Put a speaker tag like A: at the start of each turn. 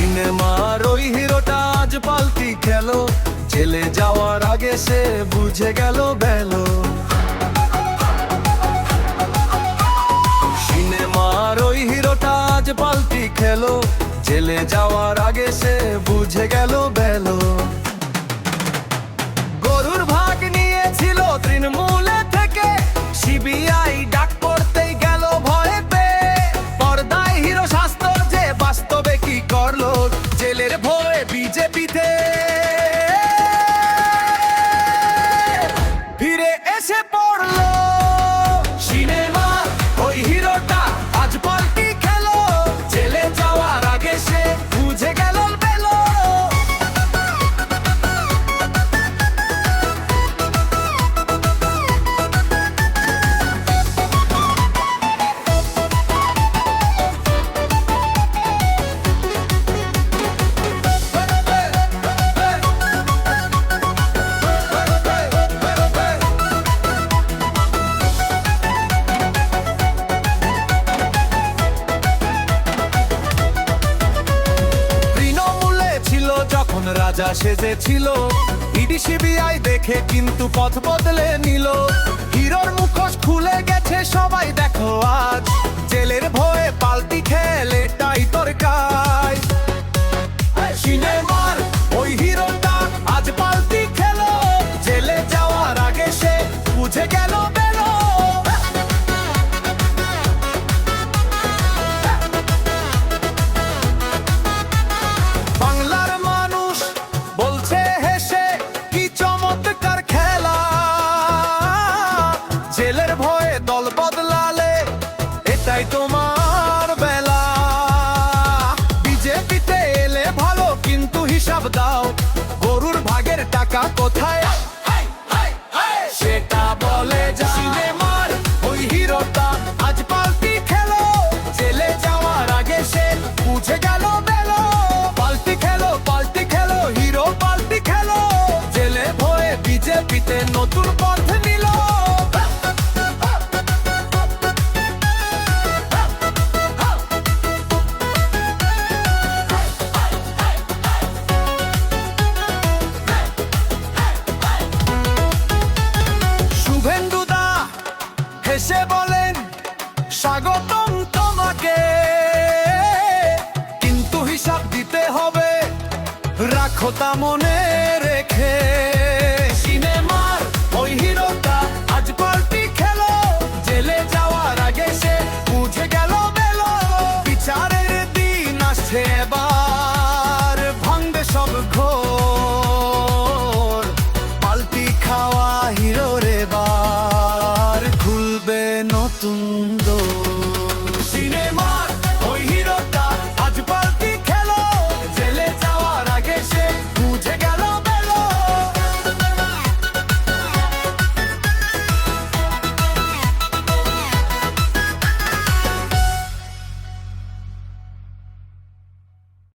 A: সিনেমার ওই হিরোটা আজ পাল্টি খেলো, জেলে যাওয়ার আগে সে বুঝে গেল বেলো। সিনেমার ওই হিরোটা আজ পাল্টি খেলো, জেলে যাওয়ার আগে সে বুঝে গেল বেলো। গরুর ভাগ নিয়েছিল তৃণমূলে থেকে, সিবিআই ডাক পড়তেই গেল ভয়ে পেয়ে। পর্দায় হিরো শাস্ত্র যে বাস্তবে কি করলো, জেলের ভয়ে বিজেপিতে ফিরে এসে পড়লো। সিনেমা ওই হিরোটা আজ পাল্টি খেলো, জেলে যাওয়ার আগে সে বুঝে গেল বেলো। যখন রাজা সেজেছিল, ইডি সিবিআই দেখে কিন্তু পথ বদলে নিল। হিরোর মুখোশ খুলে গেছে সবাই দেখো আজ, জেলের ভয়ে পাল্টি খেলে এটাই তোর কাজ। সিনেমার ওই হিরোটা আজ পাল্টি খেলো, জেলে যাওয়ার আগে সে বুঝে গেল বেলো। বাংলার মানুষ বলছে হেসে কি চমৎকার খেলা, জেলের ভয়ে দল বদলালে এটাই তোমার বেলা। বিজেপিতে এলে ভালো কিন্তু হিসাব দাও, গরুর ভাগের টাকা কোথায় সেটা বলে যা। সিনেমার ওই হিরোটা আজ পাল্টি খেলো, জেলে যাওয়ার আগে সে বুঝে গেল বেলো। পাল্টি খেলো হিরো পাল্টি খেলো, জেলে ভয়ে বিজেপিতে নতুন পথ নিল। শুভেন্দুদা হেসে বলেন স্বাগতম তোমাকে, কিন্তু হিসাব দিতে হবে, রাখো তা মনে রেখে। সিনেমার ওই হিরোটা আজ পাল্টি খেলো, জেলে যাওয়ার আগে সে বুঝে গেল বেলো। বিচারের দিন আসছে এবার।